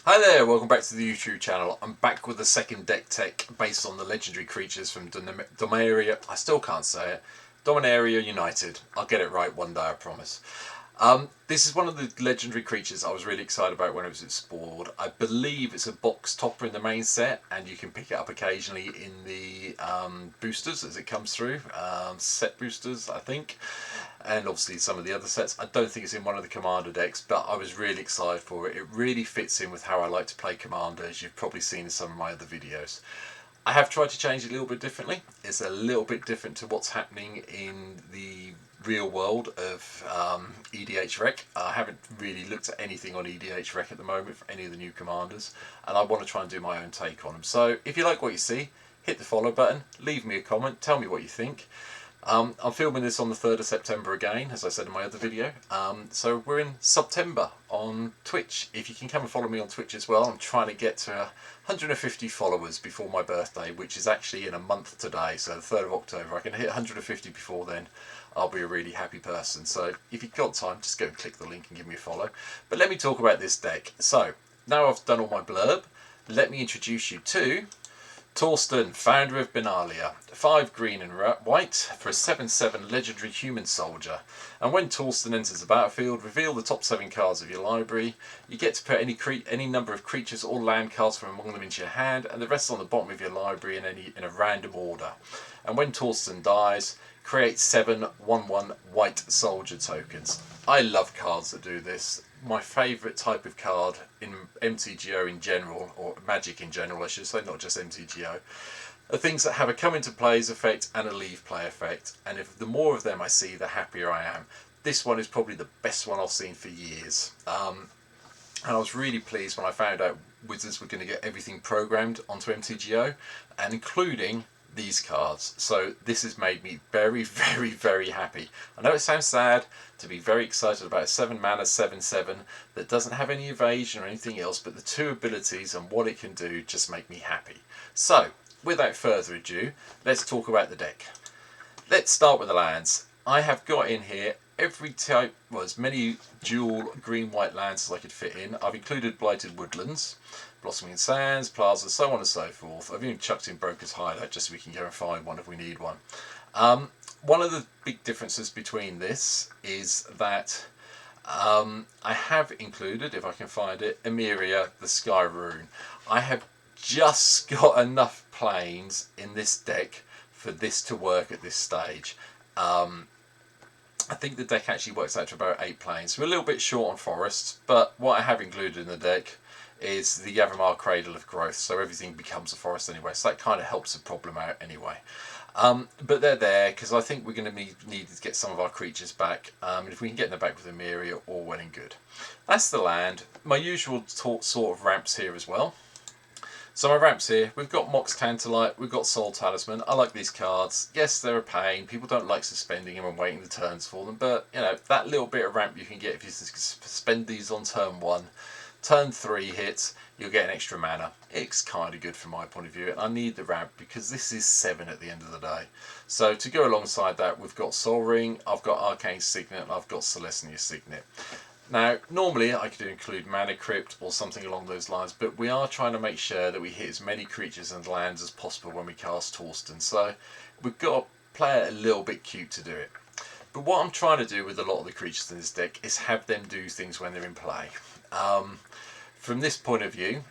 Hi there, welcome back to the YouTube channel. I'm back with the second deck tech based on the legendary creatures from Dominaria. I still can't say it. Dominaria United. I'll get it right one day, I promise. This is one of the legendary creatures I was really excited about when it was explored. I believe it's a box topper in the main set, and you can pick it up occasionally in the boosters as it comes through. Set boosters, I think. And obviously some of the other sets. I don't think it's in one of the Commander decks, but I was really excited for it. It really fits in with how I like to play Commander, as you've probably seen in some of my other videos. I have tried to change it a little bit differently. It's a little bit different to what's happening in the real world of EDH Rec. I haven't really looked at anything on EDH Rec at the moment for any of the new commanders, and I want to try and do my own take on them. So if you like what you see, hit the follow button, leave me a comment, tell me what you think. I'm filming this on the 3rd of September again, as I said in my other video. So we're in September on Twitch. If you can come and follow me on Twitch as well, I'm trying to get to 150 followers before my birthday, which is actually in a month today, so the 3rd of October. I can hit 150 before then. I'll be a really happy person. So if you've got time, just go and click the link and give me a follow. But let me talk about this deck. So now I've done all my blurb, let me introduce you to Torsten, founder of Benalia, 5 green and white for a 7/7 legendary human soldier. And when Torsten enters the battlefield, reveal the top 7 cards of your library. You get to put any number of creatures or land cards from among them into your hand, and the rest on the bottom of your library in a random order. And when Torsten dies, create 7 1/1 white soldier tokens. I love cards that do this. My favourite type of card in MTGO in general, or Magic in general I should say, not just MTGO, are things that have a come into plays effect and a leave play effect, and if the more of them I see, the happier I am. This one is probably the best one I've seen for years. And I was really pleased when I found out Wizards were going to get everything programmed onto MTGO, and including these cards. So this has made me very, very, very happy. I know it sounds sad to be very excited about a 7 mana 7/7 that doesn't have any evasion or anything else, but the 2 abilities and what it can do just make me happy. So without further ado, let's talk about the deck. Let's start with the lands. I have got in here every type, well, as many dual green-white lands as I could fit in. I've included Blighted Woodlands, Blossoming Sands, Plaza, so on and so forth. I've even chucked in Broker's Hideout just so we can go and find one if we need one. One of the big differences between this is that I have included, if I can find it, Emeria, the Sky Rune. I have just got enough planes in this deck for this to work at this stage. I think the deck actually works out to about 8 planes. We're a little bit short on forests, but what I have included in the deck is the Yavimar Cradle of Growth, so everything becomes a forest anyway, so that kind of helps the problem out anyway. But they're there because I think we're going to need to get some of our creatures back, and if we can get them back with Emeria, all well and good. That's the land. My usual sort of ramps here as well. So my ramps here, we've got Mox Tantalite, we've got Soul Talisman. I like these cards. Yes, they're a pain. People don't like suspending them and waiting the turns for them, but you know, that little bit of ramp you can get if you suspend these on turn 1. Turn 3 hits, you'll get an extra mana. It's kind of good from my point of view, and I need the ramp because this is 7 at the end of the day. So to go alongside that, we've got Soul Ring, I've got Arcane Signet, and I've got Celestia Signet. Now, normally I could include Mana Crypt or something along those lines, but we are trying to make sure that we hit as many creatures and lands as possible when we cast Torsten, so we've got to play it a little bit cute to do it. But what I'm trying to do with a lot of the creatures in this deck is have them do things when they're in play. From this point of view,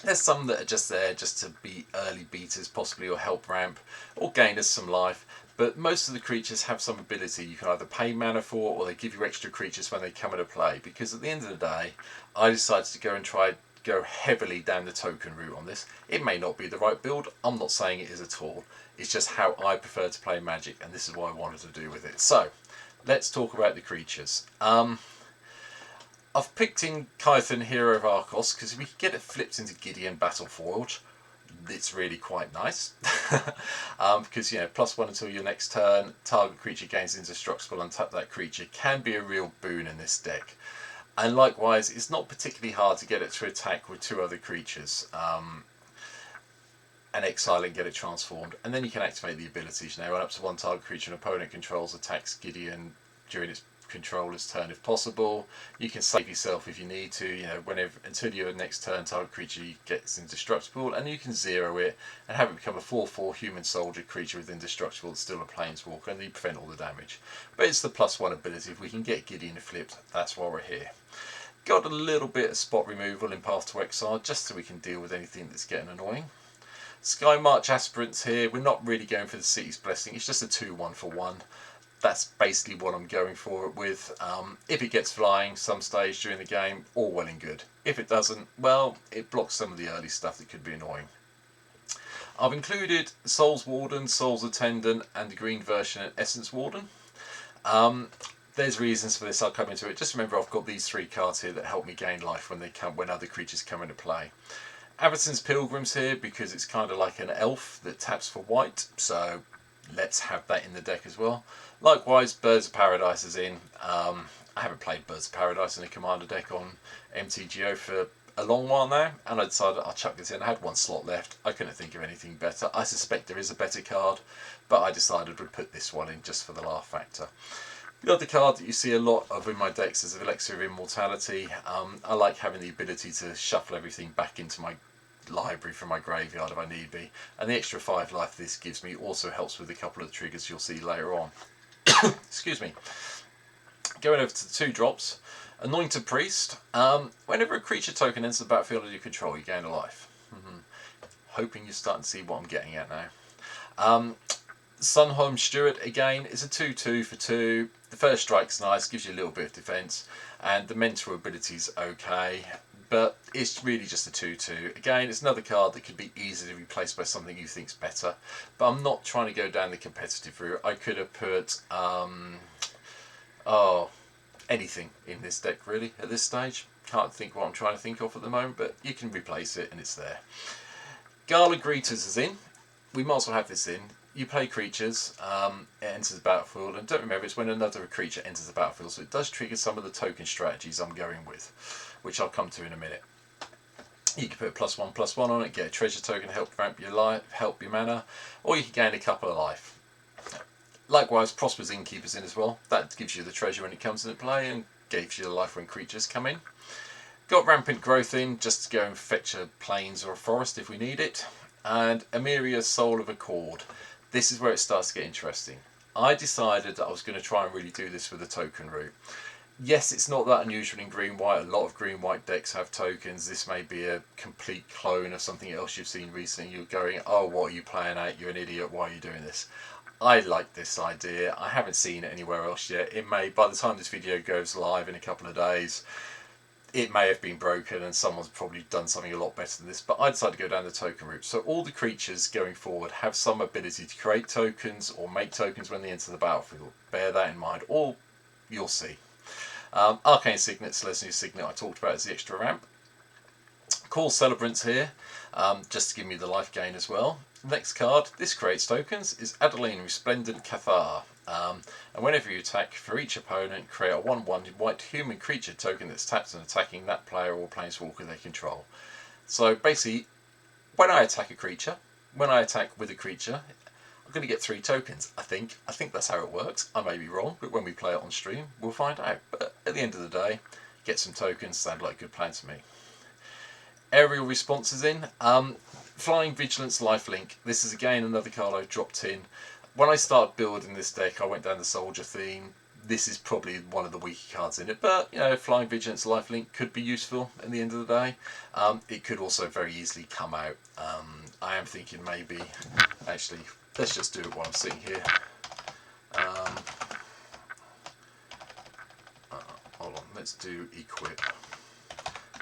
there's some that are just there just to be early beaters possibly, or help ramp, or gain us some life. But most of the creatures have some ability you can either pay mana for, or they give you extra creatures when they come into play. Because at the end of the day, I decided to go heavily down the token route on this. It may not be the right build, I'm not saying it is at all. It's just how I prefer to play Magic, and this is what I wanted to do with it. So, let's talk about the creatures. I've picked in Kython, Hero of Arcos, because if we can get it flipped into Gideon Battleforge, it's really quite nice. Because, you know, +1 until your next turn, target creature gains indestructible, untap that creature, can be a real boon in this deck. And likewise, it's not particularly hard to get it to attack with 2 other creatures. And exile it and get it transformed. And then you can activate the abilities. You know, run up to 1 target creature an opponent controls attacks Gideon during its controller's turn if possible. You can save yourself if you need to, you know, until your next turn target creature gets indestructible, and you can zero it and have it become a 4/4 human soldier creature with indestructible that's still a planeswalker, and you prevent all the damage. But it's the +1 ability. If we can get Gideon flipped, that's why we're here. Got a little bit of spot removal in Path to Exile, just so we can deal with anything that's getting annoying. Sky March Aspirants here. We're not really going for the City's Blessing. It's just a 2/1 for 1. That's basically what I'm going for it with. If it gets flying some stage during the game, all well and good. If it doesn't, well, it blocks some of the early stuff that could be annoying. I've included Souls Warden, Souls Attendant, and the green version, Essence Warden. There's reasons for this. I'll come into it. Just remember, I've got these 3 cards here that help me gain life when other creatures come into play. Avicen's Pilgrims here because it's kind of like an elf that taps for white, so let's have that in the deck as well. Likewise, Birds of Paradise is in. I haven't played Birds of Paradise in a commander deck on MTGO for a long while now, and I decided I'll chuck this in. I had 1 slot left. I couldn't think of anything better. I suspect there is a better card, but I decided we'd put this one in just for the laugh factor. The other card that you see a lot of in my decks is Elixir of Immortality. I like having the ability to shuffle everything back into my library from my graveyard if I need be, and the extra 5 life this gives me also helps with a couple of the triggers you'll see later on. Excuse me. Going over to the 2 drops. Anointed Priest. Whenever a creature token enters the battlefield under your control, you gain a life. Hoping you're starting to see what I'm getting at now. Sunholm Steward again is a 2/2 for 2. The first strike's nice, gives you a little bit of defense, and the mental ability's okay, but it's really just a 2/2. Again, it's another card that could be easily replaced by something you think's better, but I'm not trying to go down the competitive route. I could have put anything in this deck really at this stage. Can't think what I'm trying to think of at the moment, but you can replace it and it's there. Gala Greeters is in. We might as well have this in. You play creatures, it enters the battlefield, and don't remember, it's when another creature enters the battlefield, so it does trigger some of the token strategies I'm going with, which I'll come to in a minute. You can put a +1/+1 on it, get a treasure token, help ramp your life, help your mana, or you can gain a couple of life. Likewise, Prosperous Innkeeper's in as well. That gives you the treasure when it comes into play and gives you the life when creatures come in. Got Rampant Growth in, just to go and fetch a plains or a forest if we need it. And Imperius Soul of Accord. This is where it starts to get interesting. I decided that I was going to try and really do this with a token route. Yes, it's not that unusual in green-white. A lot of green-white decks have tokens. This may be a complete clone of something else you've seen recently. You're going, oh, what are you playing at? You're an idiot. Why are you doing this? I like this idea. I haven't seen it anywhere else yet. It may, by the time this video goes live in a couple of days, it may have been broken and someone's probably done something a lot better than this, but I decided to go down the token route. So all the creatures going forward have some ability to create tokens or make tokens when they enter the battlefield. Bear that in mind, or you'll see. Arcane Signet, Celestial Signet I talked about as the extra ramp. Call Celebrants here, just to give me the life gain as well. Next card, this creates tokens, is Adeline Resplendent Cathar. And whenever you attack, for each opponent, create a 1/1 white human creature token that's tapped and attacking that player or planeswalker they control. So basically, when I attack a creature, when I attack with a creature, I'm going to get 3 tokens, I think. I think that's how it works. I may be wrong, but when we play it on stream, we'll find out. But at the end of the day, get some tokens, sound like a good plan to me. Aerial Response is in. Flying Vigilance Lifelink. This is again another card I've dropped in. When I started building this deck, I went down the soldier theme. This is probably one of the weaker cards in it, but you know, Flying Vigilance Lifelink could be useful at the end of the day. It could also very easily come out. I am thinking maybe, actually, let's just do it while I'm sitting here. Hold on, let's do Equip.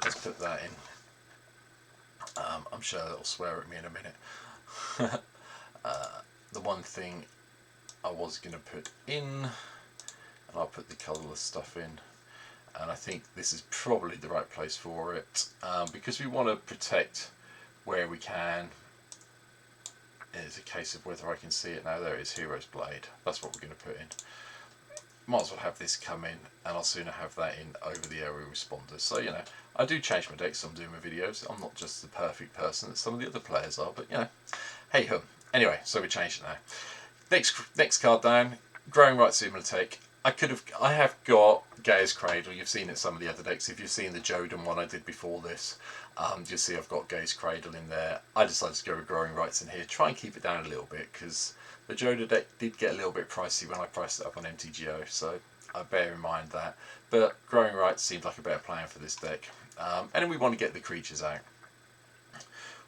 Let's put that in. I'm sure they'll swear at me in a minute. The one thing I was going to put in, and I'll put the colourless stuff in, and I think this is probably the right place for it, because we want to protect where we can. It's a case of whether I can see it now. There it is, Hero's Blade. That's what we're going to put in. Might as well have this come in, and I'll sooner have that in over the aerial responders. So, you know, I do change my decks, I'm doing my videos. I'm not just the perfect person that some of the other players are, but, you know, hey-ho. Anyway, so we changed it now. Next card down, Growing Rights Immunotech. I have got Gaia's Cradle. You've seen it in some of the other decks. If you've seen the Joden one I did before this, you'll see I've got Gaia's Cradle in there. I decided to go with Growing Rights in here. Try and keep it down a little bit, because the Joden deck did get a little bit pricey when I priced it up on MTGO, so I bear in mind that. But Growing Rights seemed like a better plan for this deck. And then we want to get the creatures out.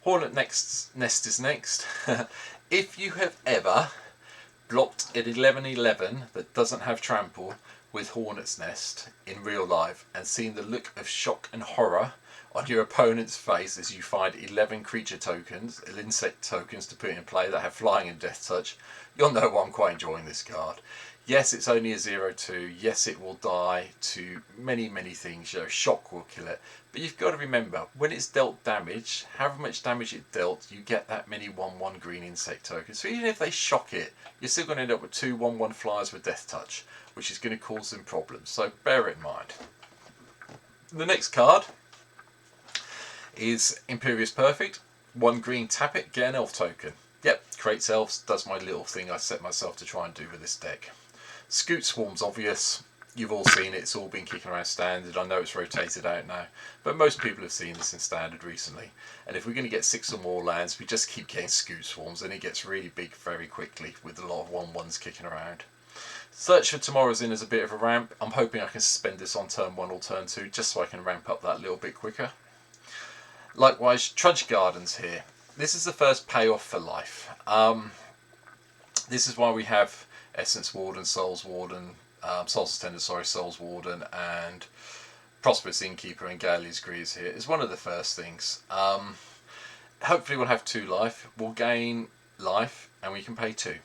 Hornet Nest is next. If you have ever blocked an 11/11 that doesn't have trample with Hornet's Nest in real life and seen the look of shock and horror on your opponent's face as you find 11 creature tokens, insect tokens to put in play that have flying and death touch, you'll know why I'm quite enjoying this card. Yes, it's only a 0/2. Yes, it will die to many, many things. You know, shock will kill it. But you've got to remember, when it's dealt damage, however much damage it dealt, you get that many 1/1 green insect tokens. So even if they shock it, you're still going to end up with 2 1/1 flyers with death touch, which is going to cause them problems. So bear it in mind. The next card is Imperius Perfect. 1 green, tap it, get an elf token. Yep, creates elves, does my little thing I set myself to try and do with this deck. Scoot Swarm's obvious. You've all seen it. It's all been kicking around standard. I know it's rotated out now, but most people have seen this in standard recently. And if we're going to get 6 or more lands, we just keep getting Scoot Swarms, and it gets really big very quickly with a lot of 1/1s kicking around. Search for Tomorrow's Inn as a bit of a ramp. I'm hoping I can suspend this on turn 1 or turn 2, just so I can ramp up that little bit quicker. Likewise, Trudge Gardens here. This is the first payoff for life. This is why we have Essence Warden, Souls Warden, Soul Sustainer, Souls Warden, and Prosperous Innkeeper and Gallia's Greaves here. It's one of the first things. Hopefully we'll have 2 life. We'll gain life, and we can pay 2.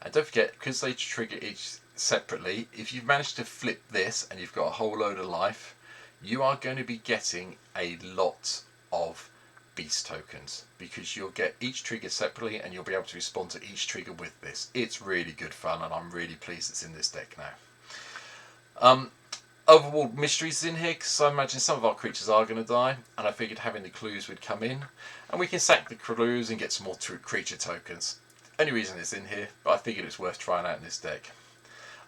And don't forget, because they trigger each separately, if you've managed to flip this and you've got a whole load of life, you are going to be getting a lot of beast tokens, because you'll get each trigger separately and you'll be able to respond to each trigger with this. It's really good fun, and I'm really pleased it's in this deck now. Overworld Mysteries is in here because I imagine some of our creatures are going to die, and I figured having the clues would come in, and we can sack the clues and get some more creature tokens. Only reason it's in here, but I figured it's worth trying out in this deck.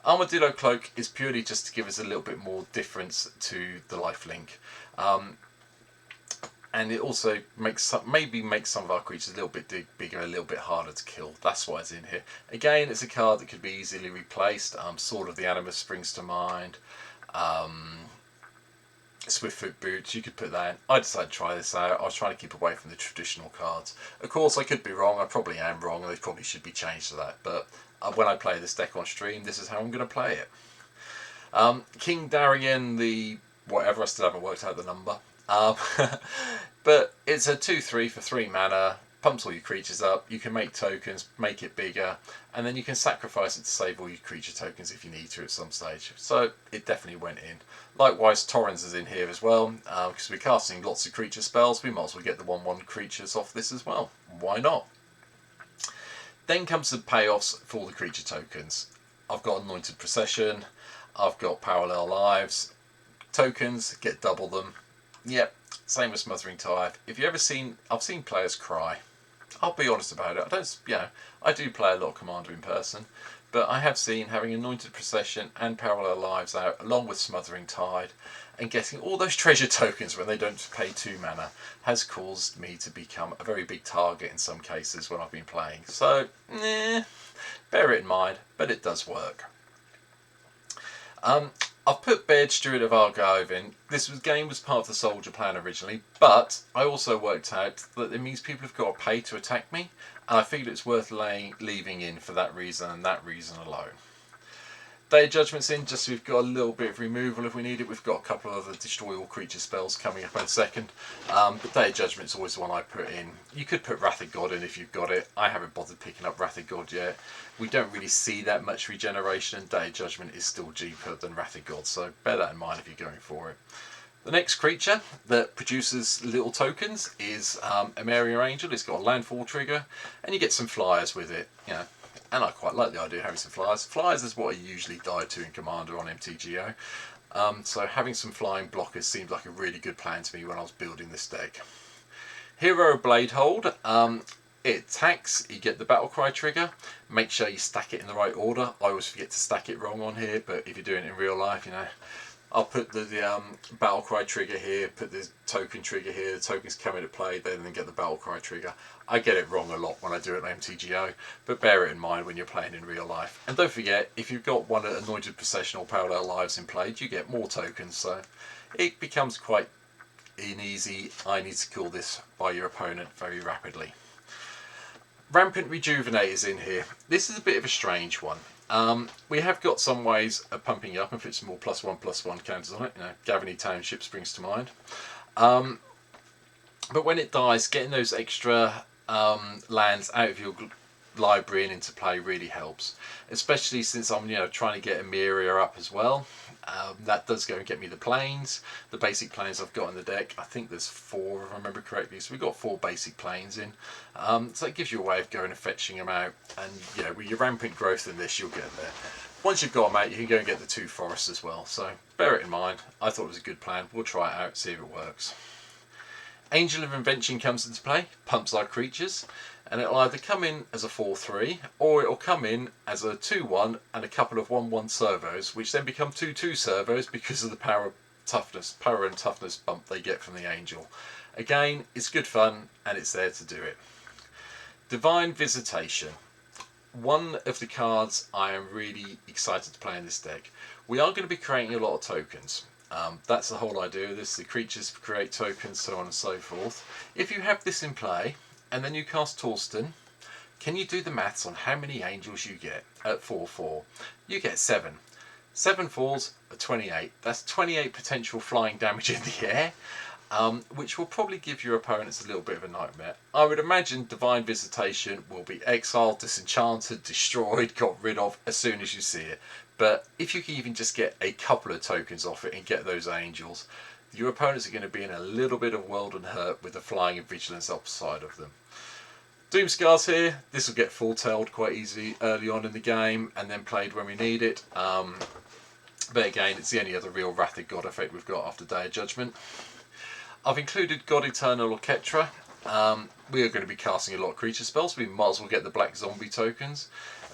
Armadillo Cloak is purely just to give us a little bit more difference to the lifelink. And it also maybe makes some of our creatures a little bit bigger, a little bit harder to kill. That's why it's in here. Again, it's a card that could be easily replaced. Sword of the Animus springs to mind. Swiftfoot Boots, you could put that in. I decided to try this out. I was trying to keep away from the traditional cards. Of course, I could be wrong. I probably am wrong, and they probably should be changed to that. But when I play this deck on stream, this is how I'm going to play it. King Darian, the whatever, I still haven't worked out the number. But it's a 2/3 for 3 mana, pumps all your creatures up, you can make tokens, make it bigger, and then you can sacrifice it to save all your creature tokens if you need to at some stage. So it definitely went in. Likewise, Torrens is in here as well, because we're casting lots of creature spells, we might as well get the 1/1 creatures off this as well. Why not? Then comes the payoffs for all the creature tokens. I've got Anointed Procession, I've got Parallel Lives, tokens, get double them. Yep, same as Smothering Tithe. If you ever seen, I've seen players cry. I'll be honest about it. I do play a lot of Commander in person, but I have seen having Anointed Procession and Parallel Lives out, along with Smothering Tide, and getting all those treasure tokens when they don't pay 2 mana, has caused me to become a very big target in some cases when I've been playing. So, bear it in mind, but it does work. I've put Baird Steward of Argive in. This game was part of the Soldier plan originally, but I also worked out that it means people have got to pay to attack me, and I figured it's worth leaving in for that reason and that reason alone. Day of Judgment's in, just so we've got a little bit of removal if we need it. We've got a couple of other destroy all creature spells coming up in a second, but Day of Judgment's always the one I put in. You could put Wrath of God in if you've got it. I haven't bothered picking up Wrath of God yet. We don't really see that much regeneration, and Day of Judgment is still cheaper than Wrath of God, so bear that in mind if you're going for it. The next creature that produces little tokens is a Merrier Angel. It's got a landfall trigger, and you get some flyers with it, and I quite like the idea of having some flyers. Flyers is what I usually die to in Commander on MTGO, so having some flying blockers seemed like a really good plan to me when I was building this deck. Hero Bladehold. It attacks, you get the battle cry trigger. Make sure you stack it in the right order. I always forget to stack it wrong on here, but if you're doing it in real life, you know, I'll put the battle cry trigger here, put the token trigger here, the tokens come into play, then get the battle cry trigger. I get it wrong a lot when I do it on MTGO, but bear it in mind when you're playing in real life. And don't forget, if you've got one anointed procession or parallel lives in play, you get more tokens, so it becomes quite an easy, I need to kill this by your opponent very rapidly. Rampant rejuvenators in here. This is a bit of a strange one. We have got some ways of pumping up and put some more +1/+1 counters on it. You know, Gavany Township springs to mind. But when it dies, getting those extra lands out of your library and into play really helps. Especially since I'm, you know, trying to get a merrier up as well. That does go and get me the planes. The basic planes I've got in the deck, I think there's 4 if I remember correctly. So we've got 4 basic planes in. So it gives you a way of going and fetching them out. And you know, with your rampant growth in this, you'll get there. Once you've got them out, you can go and get the 2 forests as well. So bear it in mind. I thought it was a good plan. We'll try it out, see if it works. Angel of Invention comes into play, pumps our creatures, and it'll either come in as a 4/3 or it'll come in as a 2/1 and a couple of 1/1 servos, which then become 2/2 servos because of the power and toughness bump they get from the Angel. Again, it's good fun and it's there to do it. Divine Visitation. One of the cards I am really excited to play in this deck. We are going to be creating a lot of tokens. That's the whole idea of this. The creatures create tokens, so on and so forth. If you have this in play, and then you cast Torsten, can you do the maths on how many angels you get at 4/4? You get 7. 7 falls are 28. That's 28 potential flying damage in the air, which will probably give your opponents a little bit of a nightmare. I would imagine Divine Visitation will be exiled, disenchanted, destroyed, got rid of as soon as you see it. But if you can even just get a couple of tokens off it and get those angels, your opponents are going to be in a little bit of world and hurt with the flying and vigilance upside of them. Doomscars here. This will get full-tailed quite easily early on in the game and then played when we need it. But again, it's the only other real Wrath of God effect we've got after Day of Judgment. I've included God Eternal or Ketra. We are going to be casting a lot of creature spells. We might as well get the black zombie tokens.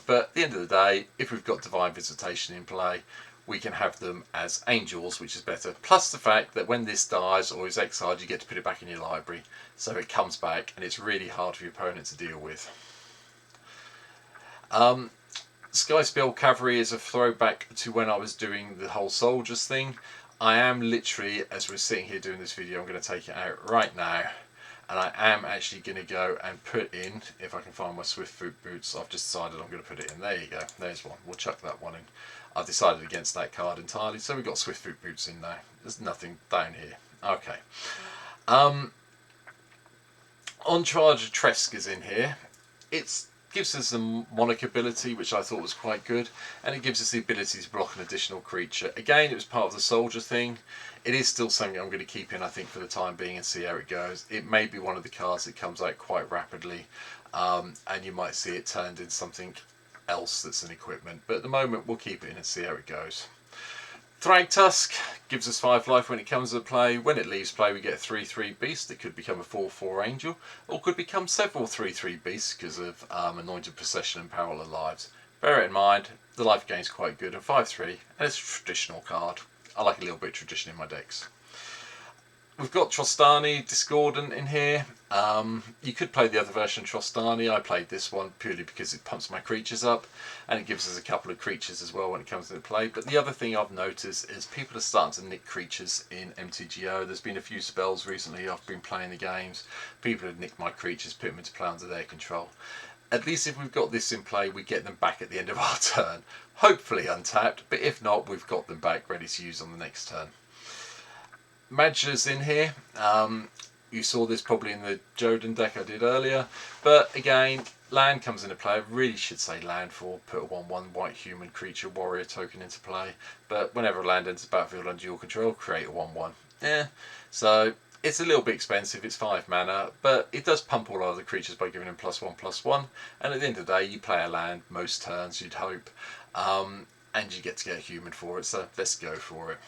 But at the end of the day, if we've got Divine Visitation in play, we can have them as angels, which is better. Plus the fact that when this dies or is exiled, you get to put it back in your library. So it comes back and it's really hard for your opponent to deal with. Skyspell Cavalry is a throwback to when I was doing the whole soldiers thing. I am literally, as we're sitting here doing this video, I'm going to take it out right now. And I am actually going to go and put in, if I can find my Swift Foot Boots, I've just decided I'm going to put it in. There you go, there's one. We'll chuck that one in. I've decided against that card entirely, so we've got Swift Foot Boots in now. There's nothing down here. Okay. On Charge of Tresk is in here. It gives us the Monarch ability, which I thought was quite good, and it gives us the ability to block an additional creature. Again, it was part of the soldier thing. It is still something I'm going to keep in, I think, for the time being and see how it goes. It may be one of the cards that comes out quite rapidly, and you might see it turned into something else that's an equipment. But at the moment, we'll keep it in and see how it goes. Thragtusk gives us 5 life when it comes into play. When it leaves play, we get a 3/3 beast that could become a 4/4 angel, or could become several 3/3 beasts because of anointed procession and parallel lives. Bear it in mind, the life gain is quite good, and 5/3, and it's a traditional card. I like a little bit of tradition in my decks. We've got Trostani, Discordant in here. You could play the other version of Trostani. I played this one purely because it pumps my creatures up, and it gives us a couple of creatures as well when it comes into play. But the other thing I've noticed is people are starting to nick creatures in MTGO. There's been a few spells recently I've been playing the games. People have nicked my creatures, put them into play under their control. At least if we've got this in play, we get them back at the end of our turn. Hopefully untapped, but if not, we've got them back ready to use on the next turn. Magier's in here. You saw this probably in the Joden deck I did earlier, but again, land comes into play. I really should say land for put a 1/1 white human creature warrior token into play, but whenever land enters the battlefield under your control, create a 1/1. So it's a little bit expensive. It's 5 mana, but it does pump all other creatures by giving them +1/+1, and at the end of the day, you play a land most turns, you'd hope, and you get to get a human for it, so let's go for it.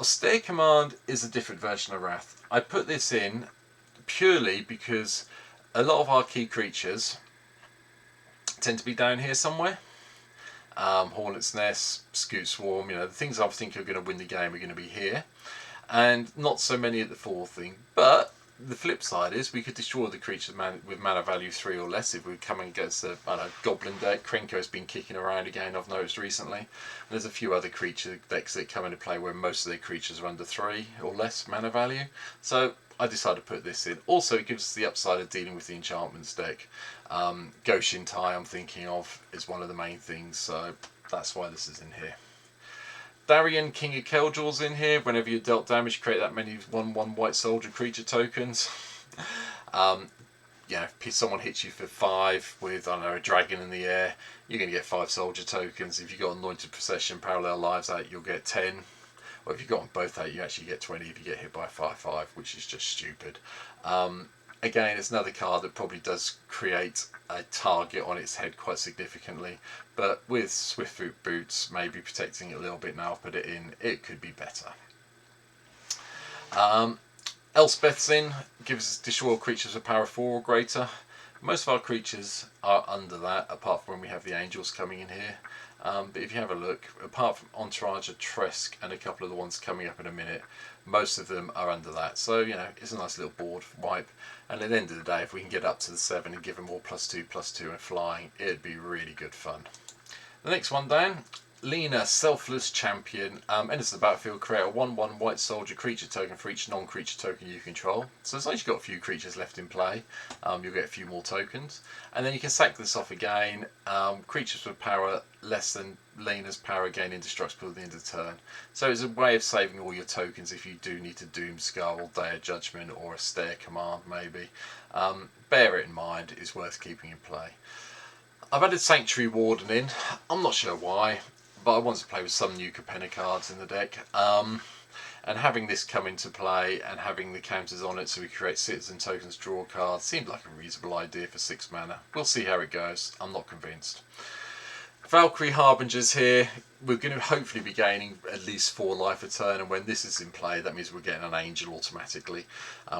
Austere Command is a different version of Wrath. I put this in purely because a lot of our key creatures tend to be down here somewhere. Hornet's Nest, Scoot Swarm, the things I think are going to win the game are going to be here. And not so many at the 4 thing, but the flip side is we could destroy the creatures with mana value 3 or less if we come against a goblin deck. Krenko's been kicking around again, I've noticed recently. And there's a few other creature decks that come into play where most of their creatures are under 3 or less mana value. So I decided to put this in. Also, it gives us the upside of dealing with the enchantments deck. Goshin Tai I'm thinking of is one of the main things, so that's why this is in here. Darian, King of Keldrill's in here. Whenever you're dealt damage, create that many 1/1 white soldier creature tokens. If someone hits you for 5 with, I don't know, a dragon in the air, you're going to get 5 soldier tokens. If you've got Anointed Procession, Parallel Lives out, you'll get 10. Or if you've got them both out, you actually get 20 if you get hit by a 5/5, which is just stupid. Again, it's another card that probably does create a target on its head quite significantly, but with Swiftfoot Boots maybe protecting it a little bit now I've put it in, it could be better. Elspeth's in, gives us destroy creatures with power 4 or greater. Most of our creatures are under that, apart from when we have the angels coming in here. But if you have a look, apart from on Charge of Tresk and a couple of the ones coming up in a minute, most of them are under that. So, it's a nice little board wipe. And at the end of the day, if we can get up to the 7 and give them all +2/+2 and flying, it'd be really good fun. The next one down, Lena, Selfless Champion, enters the battlefield, create a 1/1 white soldier creature token for each non-creature token you control. So as long as you've got a few creatures left in play, you'll get a few more tokens. And then you can sack this off again. Creatures with power less than Lena's power gain indestructible at the end of the turn. So it's a way of saving all your tokens if you do need to doomscar or Day of Judgment or a Stare Command maybe. Bear it in mind, it's worth keeping in play. I've added Sanctuary Warden in. I'm not sure why, but I wanted to play with some new Capenna cards in the deck. And having this come into play and having the counters on it so we create citizen tokens, draw cards, seemed like a reasonable idea for 6 mana. We'll see how it goes. I'm not convinced. Valkyrie Harbinger's here. We're going to hopefully be gaining at least 4 life a turn, and when this is in play, that means we're getting an angel automatically.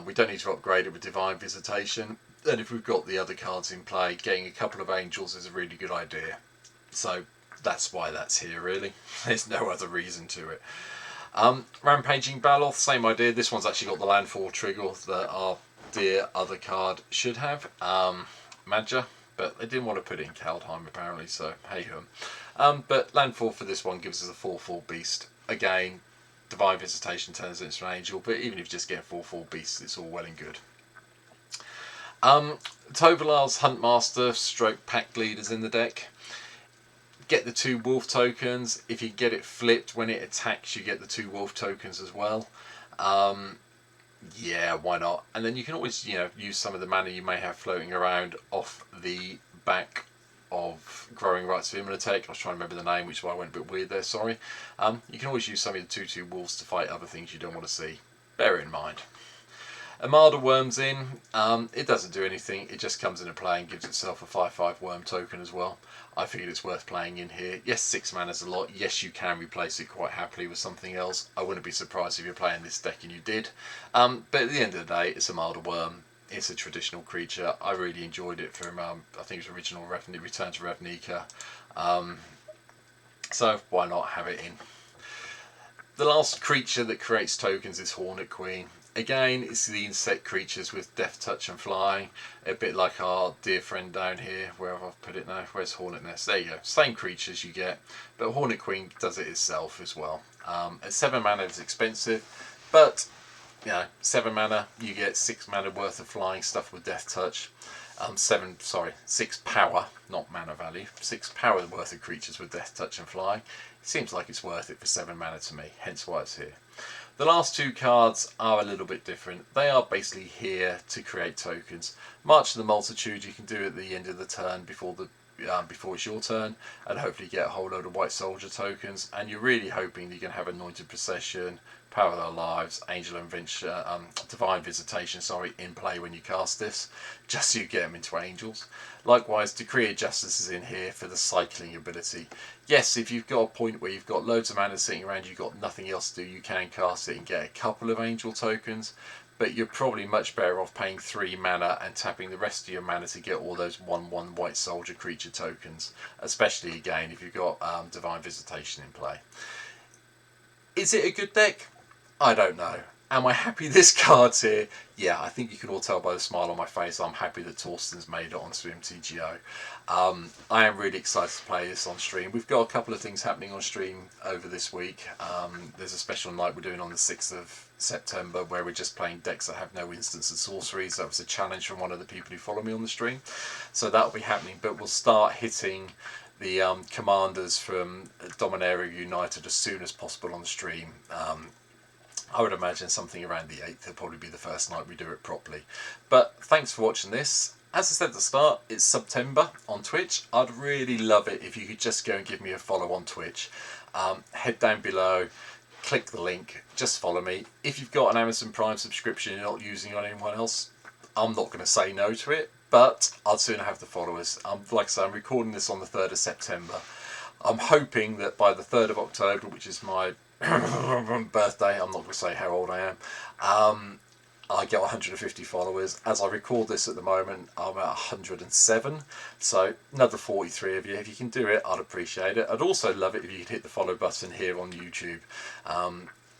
We don't need to upgrade it with Divine Visitation, and if we've got the other cards in play, getting a couple of angels is a really good idea. So that's why that's here, really. There's no other reason to it. Rampaging Baloth, same idea. This one's actually got the landfall trigger that our dear other card should have. Madja. But they didn't want to put it in Kaldheim apparently, so hey hum. But landfall for this one gives us a 4/4 beast. Again, Divine Visitation turns it into an angel, but even if you just get 4/4 beasts, it's all well and good. Tovalar's Huntmaster stroke pack leaders in the deck. Get the 2 wolf tokens. If you get it flipped when it attacks, you get the 2 wolf tokens as well. Yeah, why not? And then you can always, use some of the mana you may have floating around off the back of Growing Rites of Immunotech. I was trying to remember the name, which is why I went a bit weird there, sorry. You can always use some of the 2/2 wolves to fight other things you don't want to see. Bear it in mind. Armada Worm's in. It doesn't do anything. It just comes into play and gives itself a 5/5 worm token as well. I figured it's worth playing in here. Yes, 6 mana's a lot. Yes, you can replace it quite happily with something else. I wouldn't be surprised if you're playing this deck and you did. But at the end of the day, it's Armada Worm. It's a traditional creature. I really enjoyed it from, I think it was original Return to Ravnica. So why not have it in? The last creature that creates tokens is Hornet Queen. Again, it's the insect creatures with death touch and flying, a bit like our dear friend down here. Where have I put it now? Where's Hornet Nest? There you go. Same creatures you get, but Hornet Queen does it itself as well. At 7 mana it's expensive, but 7 mana you get 6 mana worth of flying stuff with death touch. 6 power, not mana value. 6 power worth of creatures with death touch and flying. It seems like it's worth it for 7 mana to me, hence why it's here. The last 2 cards are a little bit different. They are basically here to create tokens. March of the Multitude you can do at the end of the turn before it's your turn, and hopefully get a whole load of white soldier tokens. And you're really hoping you can have Anointed Procession, Power of Their Lives, Angel Invention, Divine Visitation, sorry, in play when you cast this, just so you get them into angels. Likewise, Decree of Justice is in here for the cycling ability. Yes, if you've got a point where you've got loads of mana sitting around, you've got nothing else to do, you can cast it and get a couple of angel tokens, but you're probably much better off paying 3 mana and tapping the rest of your mana to get all those 1/1 white soldier creature tokens, especially again if you've got Divine Visitation in play. Is it a good deck? I don't know. Am I happy this card's here? Yeah, I think you can all tell by the smile on my face I'm happy that Torsten's made it onto MTGO. I am really excited to play this on stream. We've got a couple of things happening on stream over this week. There's a special night we're doing on the 6th of September where we're just playing decks that have no instants of sorceries. That was a challenge from one of the people who follow me on the stream. So that'll be happening, but we'll start hitting the commanders from Dominaria United as soon as possible on the stream. I would imagine something around the 8th will probably be the first night we do it properly. But thanks for watching this. As I said at the start, it's September on Twitch. I'd really love it if you could just go and give me a follow on Twitch. Head down below, click the link, just follow me. If you've got an Amazon Prime subscription you're not using on anyone else, I'm not going to say no to it, but I'd sooner have the followers. Like I say, I'm recording this on the 3rd of September. I'm hoping that by the 3rd of October, which is my birthday, I'm not going to say how old I am, I get 150 followers. As I record this at the moment, I'm at 107, so another 43 of you. If you can do it, I'd appreciate it. I'd also love it if you could hit the follow button here on YouTube.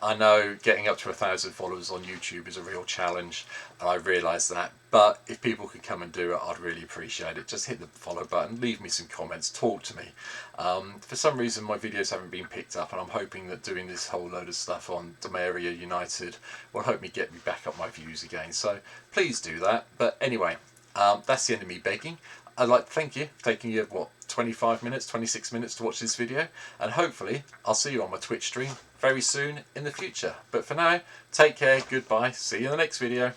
I know getting up to 1,000 followers on YouTube is a real challenge, and I realise that, but if people could come and do it, I'd really appreciate it. Just hit the follow button, leave me some comments, talk to me. For some reason my videos haven't been picked up, and I'm hoping that doing this whole load of stuff on Dominaria United will help me get me back up my views again, so please do that. But anyway, that's the end of me begging. I'd like to thank you for taking your, 25 minutes, 26 minutes to watch this video, and hopefully I'll see you on my Twitch stream very soon in the future. But for now, take care, goodbye, see you in the next video.